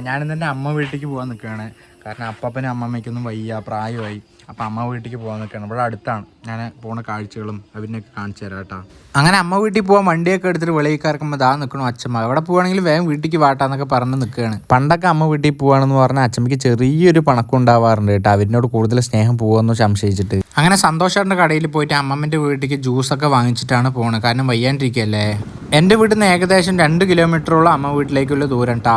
ഞാനിന്ന് എൻ്റെ അമ്മ വീട്ടിലേക്ക് പോകാൻ നിൽക്കുകയാണ്. കാരണം അപ്പനും അമ്മമ്മയ്ക്കൊന്നും വയ്യ, പ്രായമായി. അപ്പം അമ്മ വീട്ടിലേക്ക് പോകാൻ നിൽക്കുകയാണ്. ഇവിടെ അടുത്താണ്. ഞാൻ പോണ കാഴ്ചകളും അവരിനൊക്കെ കാണിച്ചു തരാം കേട്ടോ. അങ്ങനെ അമ്മ വീട്ടിൽ പോകാൻ വണ്ടിയൊക്കെ എടുത്തിട്ട് വെളിയിലേക്ക് ഇറക്കുമ്പോൾ ദാ നിൽക്കണു അച്ഛമ്മ. എവിടെ പോവുകയാണെങ്കിൽ വേഗം വീട്ടിലേക്ക് വാട്ടാന്നൊക്കെ പറഞ്ഞ് നിൽക്കുകയാണ്. പണ്ടൊക്കെ അമ്മ വീട്ടിൽ പോവുകയാണെന്ന് പറഞ്ഞാൽ അച്ഛമ്മയ്ക്ക് ചെറിയൊരു പണക്കം ഉണ്ടാവാറുണ്ട് കേട്ടോ, അവരിനോട് കൂടുതൽ സ്നേഹം പോകുമെന്ന് സംശയിച്ചിട്ട്. അങ്ങനെ സന്തോഷേട്ടൻ്റെ കടയിൽ പോയിട്ട് അമ്മമ്മൻ്റെ വീട്ടിലേക്ക് ജ്യൂസൊക്കെ വാങ്ങിച്ചിട്ടാണ് പോകുന്നത്. കാരണം വയ്യാണ്ടിരിക്കുകയല്ലേ. എൻ്റെ വീട്ടിൽ നിന്ന് ഏകദേശം 2 കിലോമീറ്ററോളം അമ്മ വീട്ടിലേക്കുള്ള ദൂരം കേട്ടോ.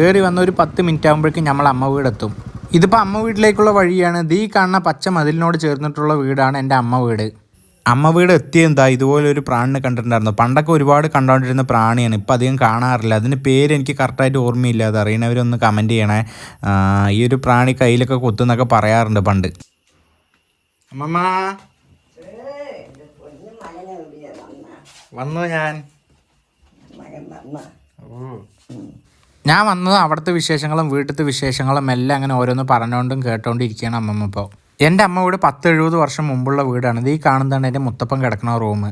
ഏറി വന്ന ഒരു 10 മിനിറ്റ് ആകുമ്പോഴേക്കും നമ്മൾ അമ്മ വീടെത്തും. ഇതിപ്പോൾ അമ്മ വീട്ടിലേക്കുള്ള വഴിയാണ്. ഈ കാണുന്ന പച്ച മതിലിനോട് ചേർന്നിട്ടുള്ള വീടാണ് എൻ്റെ അമ്മ വീട്. അമ്മ വീട് എത്തിയെന്താ ഇതുപോലൊരു പ്രാണിനെ കണ്ടിട്ടുണ്ടായിരുന്നു. പണ്ടൊക്കെ ഒരുപാട് കണ്ടുകൊണ്ടിരുന്ന പ്രാണിയാണ്, ഇപ്പം അധികം കാണാറില്ല. അതിന് പേര് എനിക്ക് കറക്റ്റായിട്ട് ഓർമ്മയില്ല. അത് അറിയണവരൊന്ന് കമൻറ്റ് ചെയ്യണേ. ഈ ഒരു പ്രാണി കയ്യിലൊക്കെ കൊത്തുന്നൊക്കെ പറയാറുണ്ട് പണ്ട്. അമ്മമ്മ വന്നു. ഞാൻ വന്നത് അവിടുത്തെ വിശേഷങ്ങളും വീട്ടിലത്തെ വിശേഷങ്ങളും എല്ലാം അങ്ങനെ ഓരോന്ന് പറഞ്ഞുകൊണ്ടും കേട്ടോണ്ടിരിക്കുകയാണ് അമ്മമ്മ. ഇപ്പോൾ എൻ്റെ അമ്മ വീട് 10-70 വർഷം മുമ്പുള്ള വീടാണ്. ഇത് ഈ കാണുന്നതാണ് എൻ്റെ മുത്തപ്പൻ കിടക്കുന്ന റൂം.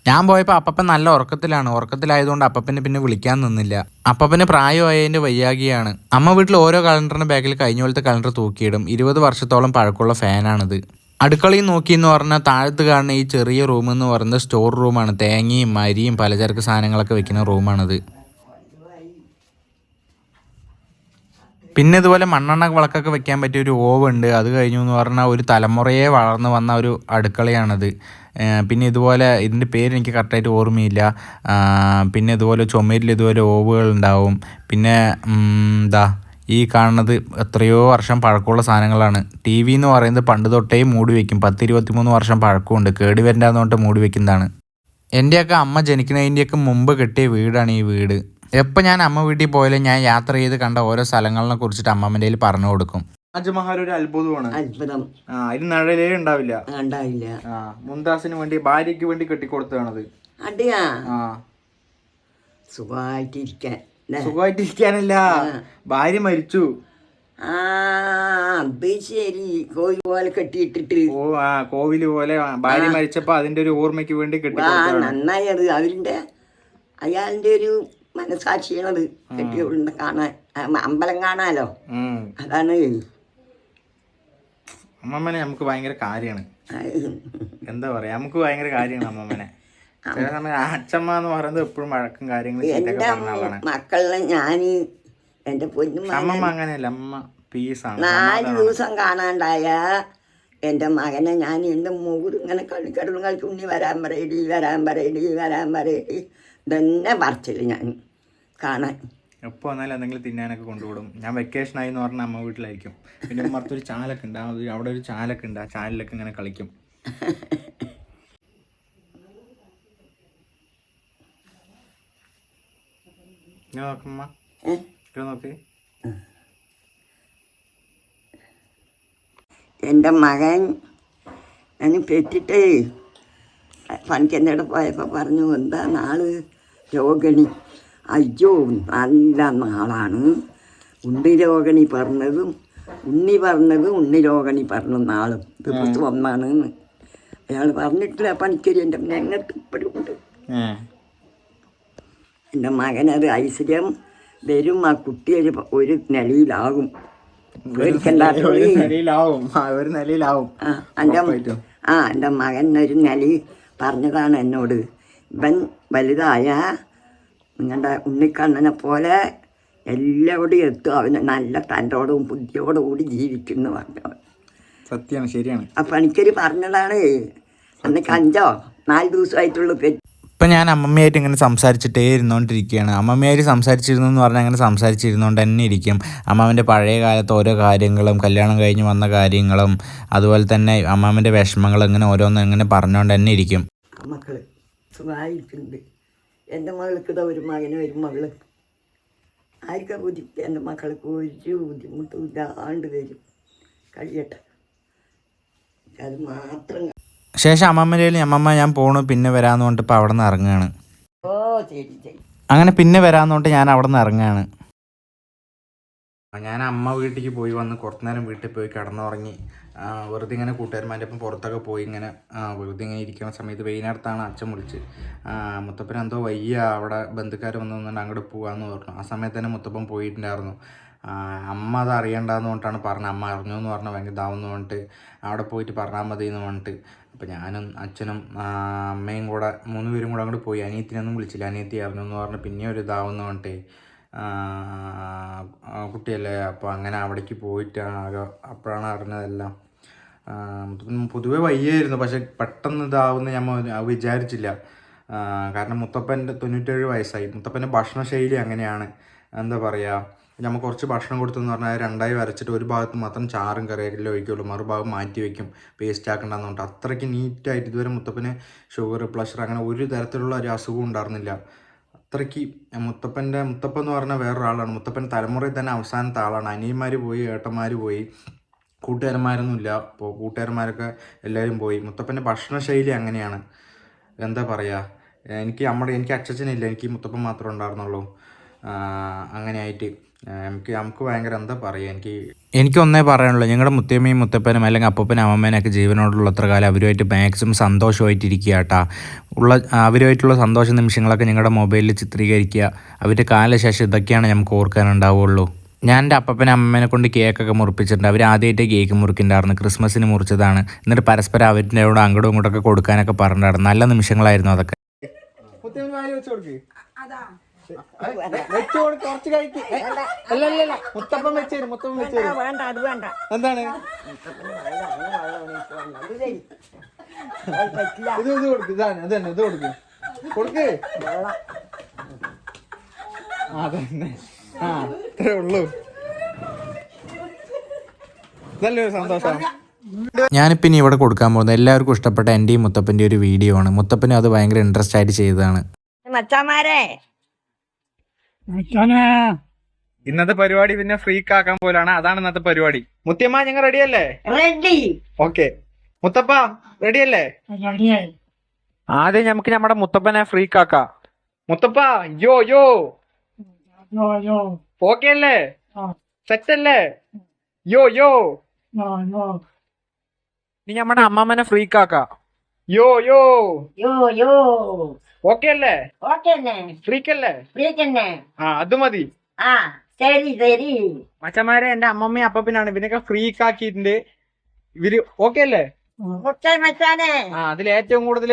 ഞാൻ പോയപ്പോൾ അപ്പപ്പൻ നല്ല ഉറക്കത്തിലാണ്. ഉറക്കത്തിലായതുകൊണ്ട് അപ്പപ്പനെ പിന്നെ വിളിക്കാൻ നിന്നില്ല. അപ്പപ്പന് പ്രായമായതിൻ്റെ വയ്യാകിയാണ്. അമ്മ വീട്ടിൽ ഓരോ കലണ്ടറിൻ്റെ ബാക്കിൽ കഴിഞ്ഞ പോലത്തെ കലണ്ടർ തൂക്കിയിടും. 20 വർഷത്തോളം പഴക്കമുള്ള ഫാനാണിത്. അടുക്കളയിൽ നോക്കിയെന്ന് പറഞ്ഞാൽ താഴത്ത് കാണുന്ന ഈ ചെറിയ റൂം എന്ന് പറയുന്നത് സ്റ്റോർ റൂമാണ്. തേങ്ങയും അരിയും പലചരക്ക് സാധനങ്ങളൊക്കെ വെക്കുന്ന റൂമാണിത്. പിന്നെ ഇതുപോലെ മണ്ണെണ്ണ വിളക്കൊക്കെ വെക്കാൻ പറ്റിയ ഒരു ഓവുണ്ട്. അത് കഴിഞ്ഞു എന്ന് പറഞ്ഞാൽ ഒരു തലമുറയെ വളർന്നു വന്ന ഒരു അടുക്കളയാണത്. പിന്നെ ഇതുപോലെ ഇതിൻ്റെ പേര് എനിക്ക് കറക്റ്റായിട്ട് ഓർമ്മയില്ല. പിന്നെ ഇതുപോലെ ചുമരിൽ ഇതുപോലെ ഓവുകളുണ്ടാവും. പിന്നെ ഈ കാണുന്നത് എത്രയോ വർഷം പഴക്കമുള്ള സാധനങ്ങളാണ്. ടി വി എന്ന് പറയുന്നത് പണ്ട് തൊട്ടേ മൂടി വയ്ക്കും. 10-23 വർഷം പഴക്കമുണ്ട്. കേട് വരണ്ടാന്ന് പറഞ്ഞിട്ട് മൂടി വയ്ക്കുന്നതാണ്. എൻ്റെയൊക്കെ അമ്മ ജനിക്കുന്നതിൻ്റെയൊക്കെ മുമ്പ് കെട്ടിയ വീടാണ് ഈ വീട്. എപ്പോൾ ഞാൻ അമ്മ വീട്ടിൽ പോയാലും ഞാൻ യാത്ര ചെയ്ത് കണ്ട ഓരോ സ്ഥലങ്ങളെ കുറിച്ചിട്ട് അമ്മമ്മൻ്റെ കയ്യിൽ പറഞ്ഞു കൊടുക്കും. താജ്മഹൽ ഒരു അത്ഭുതമാണ്. അത്ഭുതം. അതിന് നിഴലേ ഉണ്ടാവില്ല. ഉണ്ടാവില്ല. മുംതാസിന് വേണ്ടി, ഭാര്യയ്ക്ക് വേണ്ടി കെട്ടിക്കൊടുത്തതാണത്. അതെയാ? സുഖമായിട്ടിരിക്കാനല്ല, ഭാര്യ മരിച്ചു. അത് ശരി. കോഴി പോലെ കെട്ടിയിട്ടിട്ട്. കോവില് പോലെ ഭാര്യ മരിച്ചപ്പോ അതിന്റെ ഒരു ഓർമ്മയ്ക്ക് വേണ്ടി കെട്ടിക്കൊടുത്തതാണ്. നന്നായി. അത് അയാളിന്റെ ഒരു മനസാക്ഷിയാണത്. കെട്ടിയോണ്ട് കാണാൻ, അമ്പലം കാണാലോ. അതാണ് അമ്മമ്മനെ നമുക്ക് ഭയങ്കര കാര്യമാണ്. എന്താ പറയാ, നമുക്ക് ഭയങ്കര കാര്യമാണ് അമ്മമ്മനെ. ചില സമയം അച്ഛമ്മ എന്ന് പറയുന്നത് എപ്പോഴും വഴക്കും കാര്യങ്ങളും എന്റെ മക്കളെ ഞാൻ എന്റെ പൊന്നും അമ്മമ്മ അങ്ങനെയല്ല. അമ്മ പീസാണ്. 4 ദിവസം കാണാണ്ടായ എൻ്റെ മകനെ ഞാൻ എൻ്റെ മുഖം ഇങ്ങനെ കളിക്കടലും കളിച്ച് ഉണ്ണി വരാൻ പറയടി ഇതന്നെ പറിച്ചില്ല ഞാൻ കാണാൻ. എപ്പോൾ വന്നാലും എന്തെങ്കിലും തിന്നാനൊക്കെ കൊണ്ടുവിടും. ഞാൻ വെക്കേഷനായി എന്ന് പറഞ്ഞാൽ അമ്മ വീട്ടിലായിരിക്കും. പിന്നെ മറത്തൊരു ചാലൊക്കെ ഉണ്ട്, അവിടെ ഒരു ചാലൊക്കെ ഉണ്ട്. ആ ചാലിലൊക്കെ ഇങ്ങനെ കളിക്കും. നോക്കമ്മ, നോക്ക്. എൻ്റെ മകൻ ഞാൻ പെറ്റിട്ടേ പണിക്കെന്നോട് പോയപ്പോൾ പറഞ്ഞു, എന്താ നാള് രോഗിണി. അയ്യോ നല്ല നാളാണ്. ഉണ്ണി രോഗിണി പറഞ്ഞതും ഉണ്ണി രോഗിണി പറഞ്ഞ നാളും ദിവസം ഒന്നാണ് അയാൾ പറഞ്ഞിട്ടില്ല. പണിക്കരി എൻ്റെ ഞങ്ങൾക്ക് ഇപ്പോഴും ഉണ്ട്. എൻ്റെ മകനത് ഐശ്വര്യം വരും. ആ കുട്ടി ഒരു നിലയിലാകും. എൻ്റെ മകൻ ഒരു നില പറഞ്ഞതാണ് എന്നോട്. ഇവൻ വലുതായ നിങ്ങളുടെ ഉണ്ണിക്കണ്ണനെ പോലെ എല്ലാവരുടെയും എത്തും. അവന് നല്ല തൻ്റെയോടും ബുദ്ധിയോടും കൂടി ജീവിക്കുന്നു പറഞ്ഞു. സത്യമാണ്, ശരിയാണ്. അപ്പം എനിക്കൊരു പറഞ്ഞതാണ്. അന്നേക്ക് 5-4 ദിവസമായിട്ടുള്ളൂ. ഇപ്പം ഞാൻ അമ്മമ്മയായിട്ട് ഇങ്ങനെ സംസാരിച്ചിട്ടേ ഇരുന്നുകൊണ്ടിരിക്കുകയാണ്. അമ്മമ്മയായിട്ട് സംസാരിച്ചിരുന്നു എന്ന് പറഞ്ഞാൽ അങ്ങനെ സംസാരിച്ചിരുന്നുകൊണ്ട് തന്നെ ഇരിക്കും. അമ്മാവൻ്റെ പഴയ കാലത്ത് ഓരോ കാര്യങ്ങളും, കല്യാണം കഴിഞ്ഞ് വന്ന കാര്യങ്ങളും, അതുപോലെ തന്നെ അമ്മാവൻ്റെ വിഷമങ്ങൾ ഇങ്ങനെ ഓരോന്നും ഇങ്ങനെ പറഞ്ഞുകൊണ്ട് തന്നെ ഇരിക്കും. മക്കൾ സുഖമായിരിക്കുന്നുണ്ട്. എൻ്റെ മകൾക്ക് ഇതാ ഒരു മകനും ഒരു മകള്. ആർക്കാ ബുദ്ധിമുട്ട്? എൻ്റെ മക്കൾക്ക് ഒരു ബുദ്ധിമുട്ടും ഇല്ലാണ്ട് വരും. കഴിയട്ടെ, അത് മാത്രം. ശേഷം അമ്മമ്മൻ്റെ അമ്മമ്മ ഞാൻ പോണു പിന്നെ വരാമെന്ന് പറഞ്ഞിട്ട് ഇപ്പോൾ അവിടെ നിന്ന് ഇറങ്ങുകയാണ്. ശരി. അങ്ങനെ പിന്നെ വരാമെന്ന് പറഞ്ഞിട്ട് ഞാൻ അവിടെ നിന്ന് ഇറങ്ങുകയാണ്. ഞാൻ അമ്മ വീട്ടിലേക്ക് പോയി വന്ന് കുറച്ച് നേരം വീട്ടിൽ പോയി കിടന്നുറങ്ങി. വെറുതെ ഇങ്ങനെ കൂട്ടുകാരന്മാരുടെ ഒപ്പം പുറത്തൊക്കെ പോയി ഇങ്ങനെ വെറുതെ ഇങ്ങനെ ഇരിക്കുന്ന സമയത്ത് വൈകുന്നേരത്താണ് അച്ഛൻ വിളിച്ച് മുത്തപ്പൻ എന്തോ വയ്യ, അവിടെ ബന്ധുക്കാർ വന്നു അങ്ങോട്ട് പോകാമെന്ന് പറഞ്ഞു. ആ സമയത്ത് തന്നെ മുത്തപ്പൻ പോയിട്ടുണ്ടായിരുന്നു. അമ്മ അത് അറിയണ്ടെന്ന് പറഞ്ഞിട്ടാണ് പറഞ്ഞത്. അമ്മ അറിഞ്ഞു എന്ന് പറഞ്ഞാൽ ഭയങ്കര ഇതാവുമെന്ന് പറഞ്ഞിട്ട് അവിടെ പോയിട്ട് പറഞ്ഞാൽ മതി എന്ന് പറഞ്ഞിട്ട് അപ്പോൾ ഞാനും അച്ഛനും അമ്മയും കൂടെ 3 പേരും കൂടെ അങ്ങോട്ട് പോയി. അനിയത്തിനൊന്നും വിളിച്ചില്ല, അനിയത്തി അറിഞ്ഞു എന്ന് പറഞ്ഞ് പിന്നെ ഒരു ഇതാവുമെന്ന് പറഞ്ഞിട്ട് കുട്ടിയല്ലേ. അപ്പോൾ അങ്ങനെ അവിടേക്ക് പോയിട്ട് അപ്പോഴാണ് അറിഞ്ഞതെല്ലാം. പൊതുവെ വയ്യായിരുന്നു, പക്ഷെ പെട്ടെന്ന് ഇതാവുമെന്ന് ഞാൻ വിചാരിച്ചില്ല. കാരണം മുത്തപ്പൻ്റെ 97 വയസ്സായി. മുത്തപ്പൻ്റെ ഭക്ഷണശൈലി അങ്ങനെയാണ്. എന്താ പറയുക, നമുക്ക് കുറച്ച് ഭക്ഷണം കൊടുത്തെന്ന് പറഞ്ഞാൽ 2ആയി വരച്ചിട്ട് ഒരു ഭാഗത്ത് മാത്രം ചാറും കറിയെല്ലാം ഒഴിക്കുള്ളൂ, മറുഭാഗം മാറ്റി വയ്ക്കും വേസ്റ്റ് ആക്കണ്ടെന്ന് പറഞ്ഞിട്ട്. അത്രയ്ക്ക് നീറ്റായിട്ട് ഇതുവരെ മുത്തപ്പന് ഷുഗർ, പ്രഷർ അങ്ങനെ ഒരു തരത്തിലുള്ള ഒരു അസുഖവും ഉണ്ടായിരുന്നില്ല. അത്രയ്ക്ക് മുത്തപ്പൻ എന്ന് പറഞ്ഞാൽ വേറൊരാളാണ്. മുത്തപ്പൻ തലമുറയിൽ തന്നെ അവസാനത്തെ ആളാണ്. അനിയന്മാർ പോയി, ഏട്ടന്മാർ പോയി, കൂട്ടുകാരന്മാരൊന്നുമില്ല. അപ്പോൾ കൂട്ടുകാരന്മാരൊക്കെ എല്ലാവരും പോയി. മുത്തപ്പൻ്റെ ഭക്ഷണശൈലി അങ്ങനെയാണ്. എന്താ പറയുക, എനിക്ക് അച്ഛനില്ല, എനിക്ക് മുത്തപ്പൻ മാത്രമേ ഉണ്ടായിരുന്നുള്ളൂ. അങ്ങനെയായിട്ട് നമുക്ക് ഭയങ്കര എന്താ പറയുക, എനിക്കൊന്നേ പറയാനുള്ളൂ, ഞങ്ങളുടെ മുത്തമ്മയും മുത്തപ്പനും അല്ലെങ്കിൽ അപ്പൂപ്പനും അമ്മമ്മേനൊക്കെ ജീവനോടുള്ളത്ര കാലം അവരുമായിട്ട് മാക്സിമം സന്തോഷമായിട്ടിരിക്കുക കേട്ടോ. അവരുമായിട്ടുള്ള സന്തോഷ നിമിഷങ്ങളൊക്കെ ഞങ്ങളുടെ മൊബൈലിൽ ചിത്രീകരിക്കുക. അവരുടെ കാലശേഷം ഇതൊക്കെയാണ് നമുക്ക് ഓർക്കാനുണ്ടാവുള്ളൂ. ഞാൻ എൻ്റെ അപ്പൂപ്പനും അമ്മമ്മേനെ കൊണ്ട് കേക്കൊക്കെ മുറിപ്പിച്ചിട്ടുണ്ട്. അവർ ആദ്യമായിട്ട് കേക്ക് മുറിക്കുന്നുണ്ടായിരുന്നു, ക്രിസ്മസിന് മുറിച്ചതാണ്. എന്നിട്ട് പരസ്പരം അവരുടെ കൂടെ അങ്ങോട്ടും ഇങ്ങോട്ടൊക്കെ കൊടുക്കാനൊക്കെ പറഞ്ഞിട്ടുണ്ടായിരുന്നു. നല്ല നിമിഷങ്ങളായിരുന്നു അതൊക്കെ. കുറച്ച് കഴിക്ക്. അല്ല മുത്തപ്പം വെച്ചേരും, മുത്തപ്പം വെച്ചേരും. വേണ്ട, അത് വേണ്ട. എന്താണ് ഇത് കൊടുക്ക്, ഇതാണ് അതന്നെ, ഇത് കൊടുക്ക് കൊടുക്ക്. അതന്നെ, ഇത്രേ ഉള്ളൂ. നല്ലൊരു സന്തോഷം. ഞാനിപ്പോൾ ഇനി ഇവിടെ കൊടുക്കാൻ പോകുന്നത് എല്ലാവർക്കും ഇഷ്ടപ്പെട്ട എൻ്റെയും മുത്തപ്പൻ്റെ ഒരു വീഡിയോ ആണ്. മുത്തപ്പനും അത് ഭയങ്കര ഇൻട്രസ്റ്റ് ആയിട്ട് ചെയ്തതാണ്. മച്ചാമാരെ, ഇന്നത്തെ പരിപാടി പിന്നെ ഫ്രീക്ക് ആക്കാൻ പോലാണ്. അതാണ് ഇന്നത്തെ പരിപാടി. മുത്തിയമ്മ, ഞങ്ങൾ റെഡിയല്ലേ? റെഡി. ഓക്കെ. മുത്തപ്പ റെഡിയല്ലേ? ആദ്യം നമുക്ക് നമ്മുടെ മുത്തപ്പനെ ഫ്രീക്ക് ആക്കാം. മുത്തപ്പ യോ യോ ഓക്കെ അല്ലേ? സെറ്റ് അല്ലേ? യോ യോ. ഇനി നമ്മുടെ അമ്മമ്മനെ ഫ്രീക്ക് ആക്കാം. യോ യോ യോ യോ. ഓക്കെ അല്ലേ? ഓക്കെ. ഫ്രീക്ക് അല്ലേ? ഫ്രീക്കന്നെ. അത് മതി. ആ, ശരി ശരി. മച്ചന്മാരെ, എന്റെ അമ്മമ്മയും അപ്പപ്പിനാണ് ഇവനൊക്കെ ഫ്രീക്ക് ആക്കിയിട്ടുണ്ട്. ഇവര് ഓക്കെ അല്ലേ? മച്ചാനെ, അതിൽ ഏറ്റവും കൂടുതൽ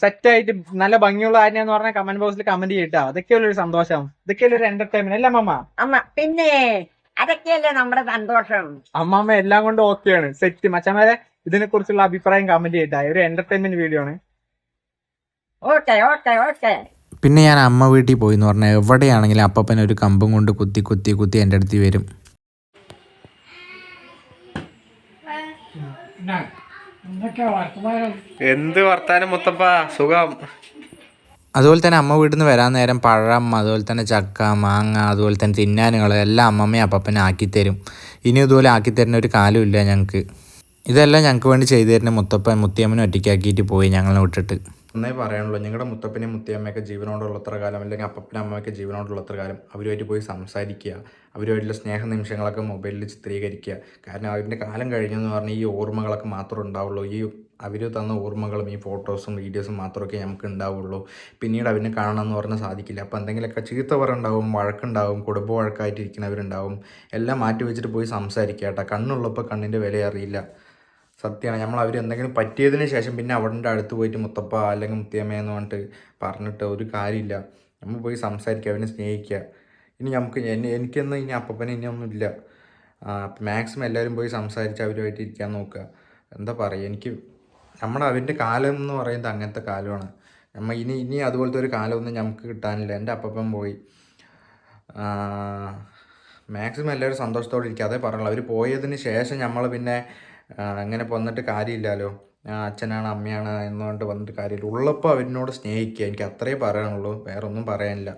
സെറ്റ് ആയിട്ട് നല്ല ഭംഗിയുള്ള ആരെയാന്ന് പറഞ്ഞാൽ കമന്റ് ബോക്സിൽ കമന്റ് ചെയ്യട്ടാ. അതൊക്കെയല്ലേ ഒരു സന്തോഷം, ഇതൊക്കെയല്ലേ ഒരു എന്റർടൈൻമെന്റ് അല്ലേ അമ്മമ്മ? അമ്മ പിന്നെ അതൊക്കെയല്ലേ നമ്മുടെ സന്തോഷം. അമ്മമ്മ എല്ലാം കൊണ്ട് ഓക്കെയാണ്, സെറ്റ്. മച്ചന്മാരെ, ഇതിനെ കുറിച്ചുള്ള അഭിപ്രായം കമന്റ് ചെയ്യട്ടാ. ഒരു എന്റർടൈൻമെന്റ് വീഡിയോ ആണ്. Okay okay okay. പിന്നെ ഞാൻ അമ്മ വീട്ടിൽ പോയി എന്ന് പറഞ്ഞാൽ എവിടെയാണെങ്കിലും അപ്പപ്പൻ ഒരു കമ്പും കൊണ്ട് കുത്തി എൻ്റെ അടുത്ത് വരും. എന്ത് വർത്താനം മുത്തപ്പ, സുഖം. അതുപോലെ തന്നെ അമ്മ വീട്ടിൽ നിന്ന് വരാൻ നേരം പഴം, അതുപോലെ തന്നെ ചക്ക, മാങ്ങ, അതുപോലെ തന്നെ തിന്നാനുകൾ എല്ലാം അമ്മമ്മയും അപ്പപ്പനും ആക്കിത്തരും. ഇനി ഇതുപോലെ ആക്കിത്തരുന്ന ഒരു കാലമില്ല ഞങ്ങൾക്ക്. ഇതെല്ലാം ഞങ്ങൾക്ക് വേണ്ടി ചെയ്തു തരുന്ന മുത്തിയമ്മനും ഒറ്റയ്ക്കാക്കിയിട്ട് പോയി ഞങ്ങളെ വിട്ടിട്ട്. ഒന്നേ പറയാനുള്ളൂ, നിങ്ങളുടെ മുത്തപ്പനെയും മുത്തിയമ്മയൊക്കെ ജീവനോടുള്ളത്ര കാലം, അല്ലെങ്കിൽ അപ്പപ്പനും അമ്മയൊക്കെ ജീവനോടുള്ളത്ര കാലം അവരുമായിട്ട് പോയി സംസാരിക്കുക. അവരുമായിട്ടുള്ള സ്നേഹ നിമിഷങ്ങളൊക്കെ മൊബൈലിൽ ചിത്രീകരിക്കുക. കാരണം അവരുടെ കാലം കഴിഞ്ഞെന്ന് പറഞ്ഞാൽ ഈ ഓർമ്മകളൊക്കെ മാത്രമേ ഉണ്ടാവുള്ളൂ. ഈ അവർ തന്ന ഓർമ്മകളും ഈ ഫോട്ടോസും വീഡിയോസും മാത്രമൊക്കെ നമുക്ക് ഉണ്ടാവുള്ളൂ. പിന്നീട് അവനെ കാണണമെന്ന് പറഞ്ഞാൽ സാധിക്കില്ല. അപ്പോൾ എന്തെങ്കിലുമൊക്കെ ചീത്ത പറയുണ്ടാവും, വഴക്കുണ്ടാവും, കുടുംബ വഴക്കായിട്ടിരിക്കുന്നവരുണ്ടാവും. എല്ലാം മാറ്റി വെച്ചിട്ട് പോയി സംസാരിക്കുക കേട്ടോ. കണ്ണുള്ളപ്പോൾ കണ്ണിൻ്റെ വില അറിയില്ല. സത്യമാണ്. നമ്മൾ അവർ എന്തെങ്കിലും പറ്റിയതിന് ശേഷം പിന്നെ അവരുടെ അടുത്ത് പോയിട്ട് മുത്തപ്പ അല്ലെങ്കിൽ മുത്തിയമ്മയെന്ന് പറഞ്ഞിട്ട് ഒരു കാര്യമില്ല. നമ്മൾ പോയി സംസാരിക്കുക, അവനെ സ്നേഹിക്കുക. ഇനി എനിക്കൊന്നും ഇനി അപ്പപ്പനെ ഇനി ഒന്നുമില്ല. മാക്സിമം എല്ലാവരും പോയി സംസാരിച്ച് അവരുമായിട്ട് ഇരിക്കാൻ നോക്കുക. എന്താ പറയുക, അവൻ്റെ കാലം എന്ന് പറയുന്നത് അങ്ങനത്തെ കാലമാണ്. ഇനി അതുപോലത്തെ ഒരു കാലമൊന്നും നമുക്ക് കിട്ടാനില്ല. എൻ്റെ അപ്പപ്പൻ പോയി. മാക്സിമം എല്ലാവരും സന്തോഷത്തോടെ ഇരിക്കുക, അതേ പറയുള്ളൂ. അവർ പോയതിന് ശേഷം നമ്മൾ പിന്നെ അങ്ങനെ വന്നിട്ട് കാര്യമില്ലല്ലോ. അച്ഛനാണ് അമ്മയാണ് എന്നുകൊണ്ട് വന്നിട്ട് കാര്യമില്ല. ഉള്ളപ്പോൾ അവരിനോട് സ്നേഹിക്കുക. എനിക്ക് അത്രേ പറയാനുള്ളൂ, വേറെ ഒന്നും പറയാനില്ല.